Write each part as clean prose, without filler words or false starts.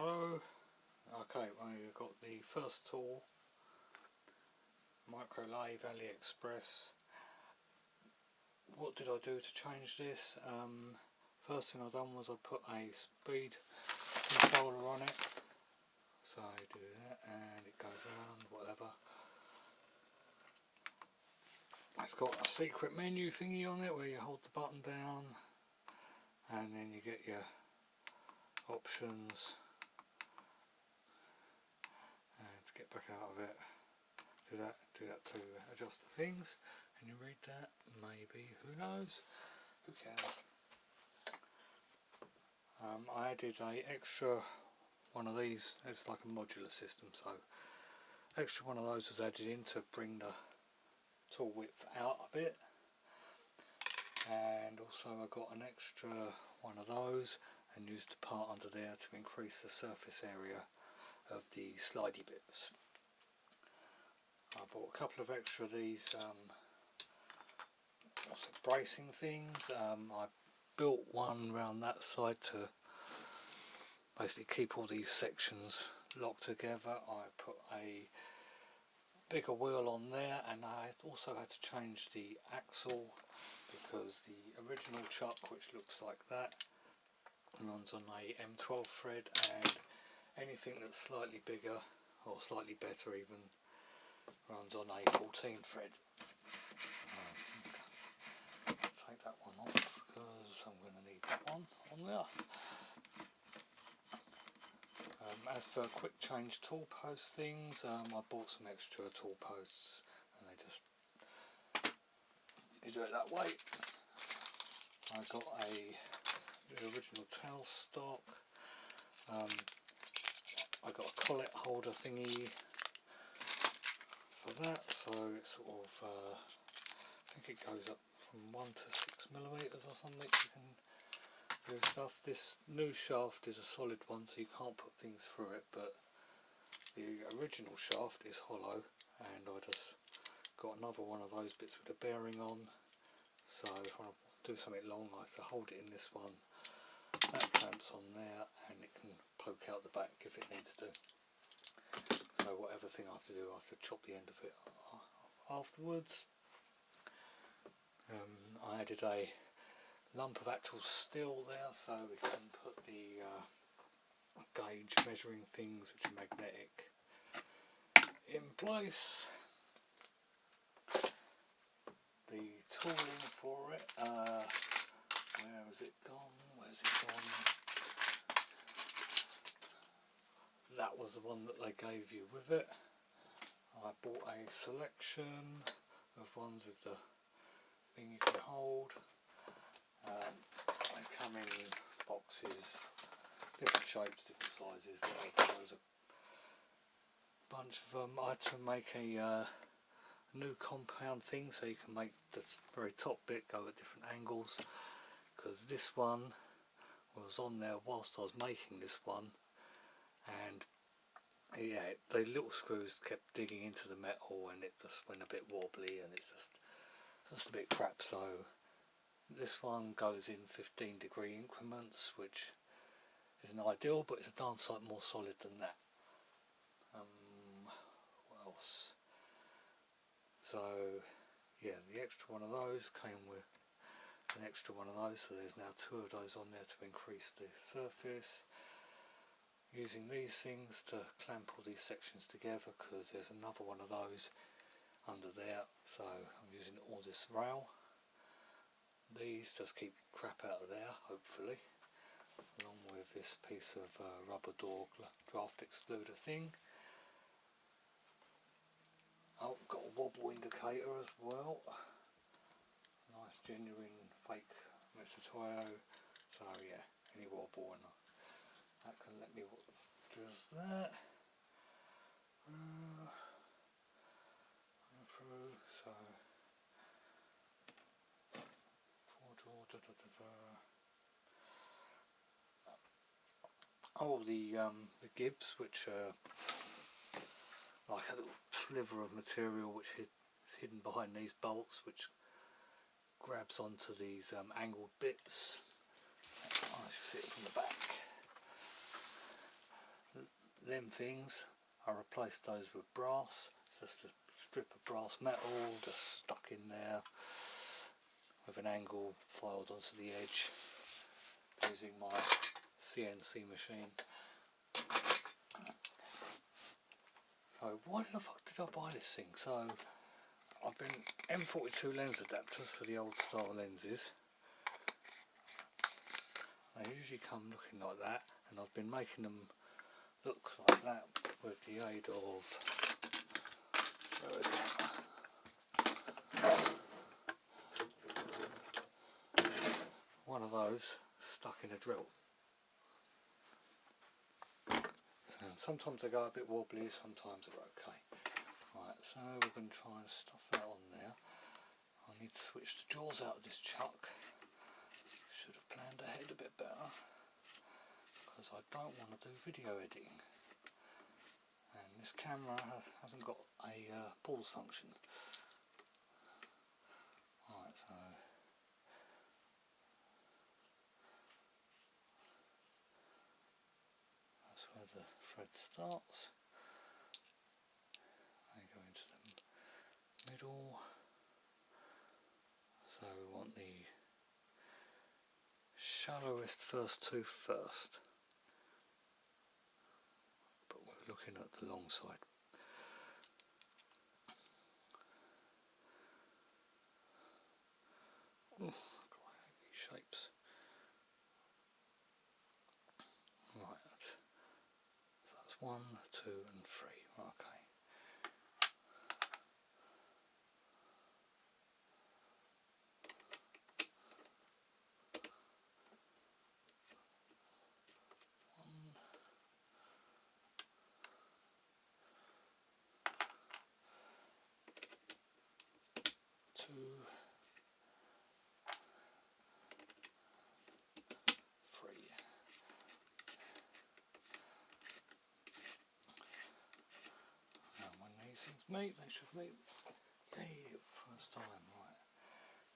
Hello. Okay, we've got the first tool, micro lathe, AliExpress. What did I do to change this? First thing I done was I put a speed controller on it. So I do that and it goes around, whatever. It's got a secret menu thingy on it where you hold the button down and then you get your options. And to get back out of it, do that to adjust the things, and you read that, maybe, who knows, who cares. I added a extra one of these. It's like a modular system, so extra one of those was added in to bring the tool width out a bit, and also I got an extra one of those and used the part under there to increase the surface area of the slidey bits. I bought a couple of extra of these bracing things. I built one around that side to basically keep all these sections locked together. I put a bigger wheel on there, and I also had to change the axle because the original chuck, which looks like that, runs on a M12 thread, and anything that's slightly bigger or slightly better even runs on a 14 thread. Take that one off because I'm going to need that one on there. As for quick change tool post things, I bought some extra tool posts, and they just, you do it that way. I got the original towel stock. I got a collet holder thingy for that, so it's sort of, I think it goes up from 1 to 6mm or something. You can do stuff. This new shaft is a solid one, so you can't put things through it, but the original shaft is hollow, and I just got another one of those bits with a bearing on, so if I want to do something long I have to hold it in this one. That clamps on there and it can poke out the back if it needs to. So whatever thing I have to do, I have to chop the end of it afterwards. I added a lump of actual steel there so we can put the gauge measuring things, which are magnetic, in place. The tooling for it, where has it gone? Where's it gone? That was the one that they gave you with it. I bought a selection of ones with the thing you can hold. They come in boxes, different shapes, different sizes, whatever. There's a bunch of them. I had to make a new compound thing so you can make the very top bit go at different angles, because this one was on there whilst I was making this one, and yeah, the little screws kept digging into the metal and it just went a bit wobbly, and it's just a bit crap. So this one goes in 15-degree increments, which isn't ideal, but it's a darn sight more solid than that. What else? So yeah, the extra one of those came with an extra one of those, so there's now 2 of those on there to increase the surface. Using these things to clamp all these sections together, because there's another one of those under there, so I'm using all this rail. These just keep crap out of there, hopefully, along with this piece of rubber door draft excluder thing. Oh, got a wobble indicator as well. Nice genuine fake Mitutoyo. So yeah, any wobble and that can let me what does that. Through, so oh, the gibs, which are like a little sliver of material which is hidden behind these bolts, which grabs onto these angled bits. I see it from the back. them things, I replaced those with brass. It's just a strip of brass metal just stuck in there with an angle filed onto the edge using my CNC machine. So why the fuck did I buy this thing? So I've been M42 lens adapters for the old style lenses. They usually come looking like that, and I've been making them look like that with the aid of, where is it? One of those stuck in a drill. So sometimes they go a bit wobbly, sometimes they're okay. Right, so we're going to try and stuff that on there. I need to switch the jaws out of this chuck. Should have planned ahead a bit better, because I don't want to do video editing. And this camera hasn't got a pause function. Right, so that's where the thread starts. They go into the middle. So we want the shallowest first tooth first, but we're looking at the long side. Ooh, these shapes. Right, so that's 1, 2 and 3. Okay. Things meet, they should meet. Yay, first time.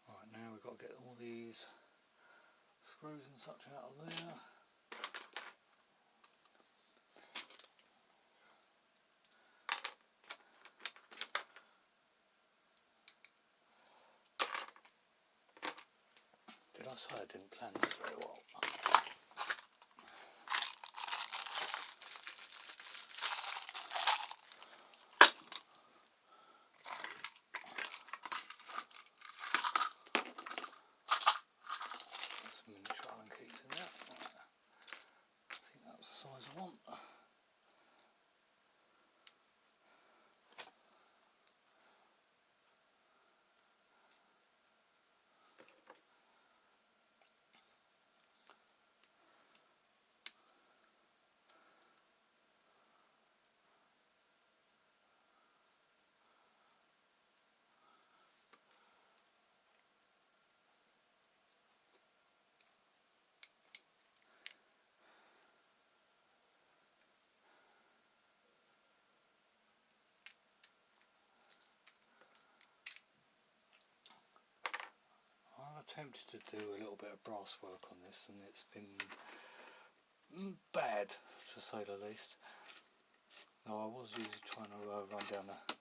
Right, now we've got to get all these screws and such out of there. Did I say I didn't plan this very well? Some miniature Allen keys in there. Right. I think that's the size I want. I've attempted to do a little bit of brass work on this, and it's been bad, to say the least. Now I was usually trying to run down a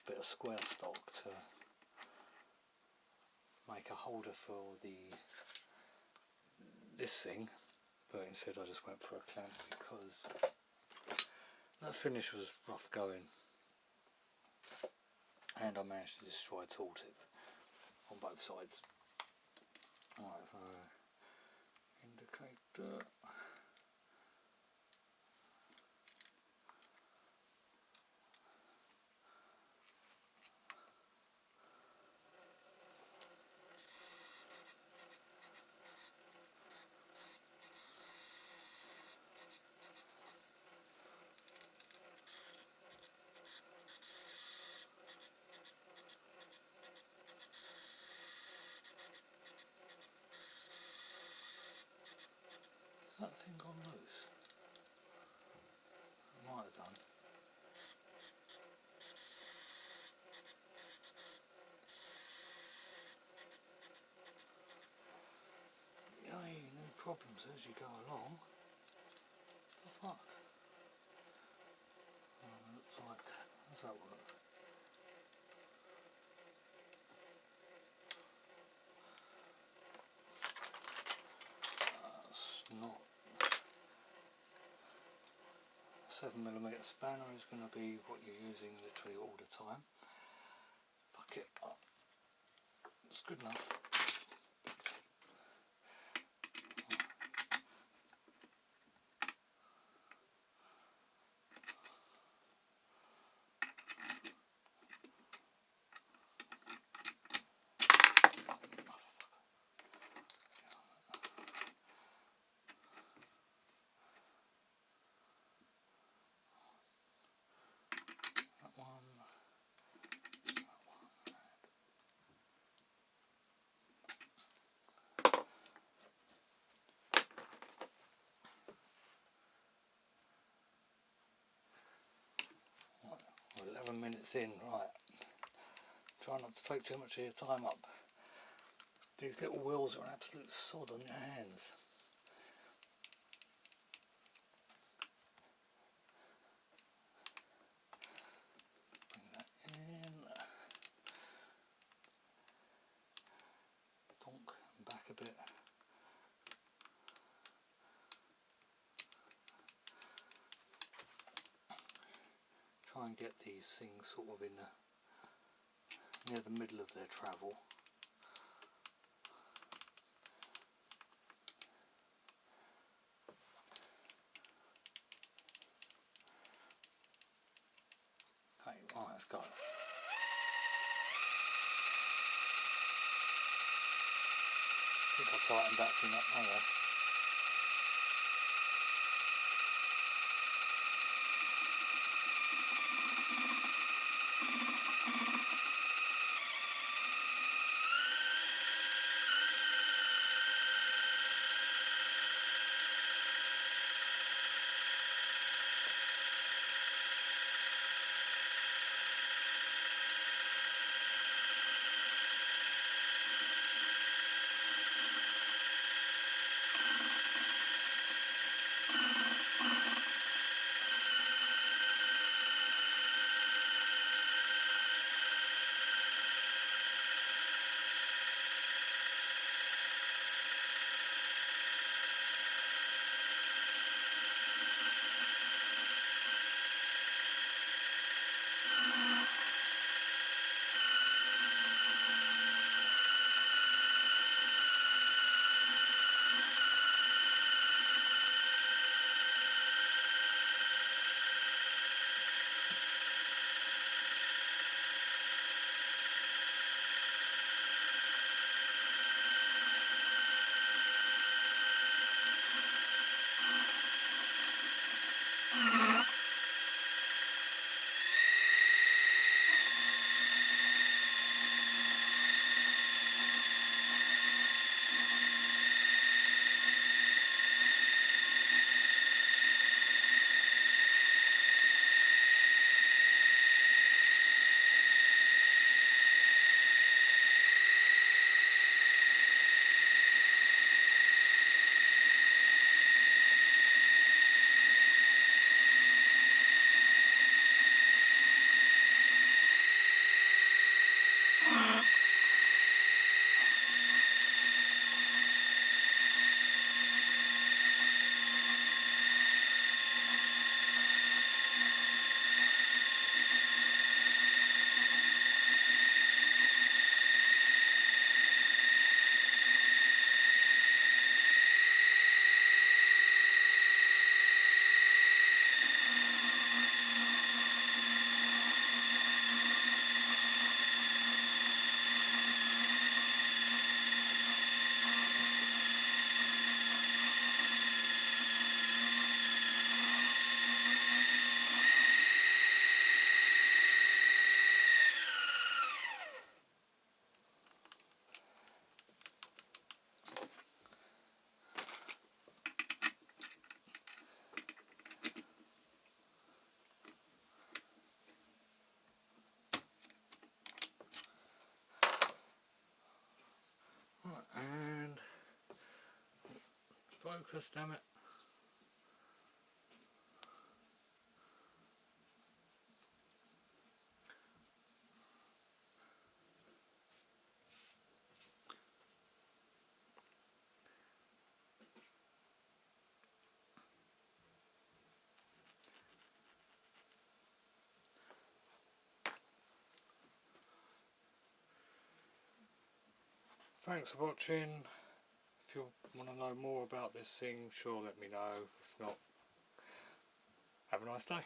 bit of square stock to make a holder for this thing, but instead I just went for a clamp because the finish was rough going, and I managed to destroy a tool tip on both sides. Right, so indicator. That thing gone loose? It might have done. Yay, new problems as you go along. The fuck? does that work? That's not. 7mm spanner is going to be what you're using literally all the time. Fuck it. It's good enough. That one. 11 minutes in, right. Try not to take too much of your time up. These little wheels are an absolute sod on your hands. Bring that in. Donk back a bit. Try and get these things sort of in near the middle of their travel. Okay, right, let's go. I think I tightened that thing up. Oh well. And focus, damn it. Thanks for watching. If you want to know more about this thing, sure let me know. If not, have a nice day.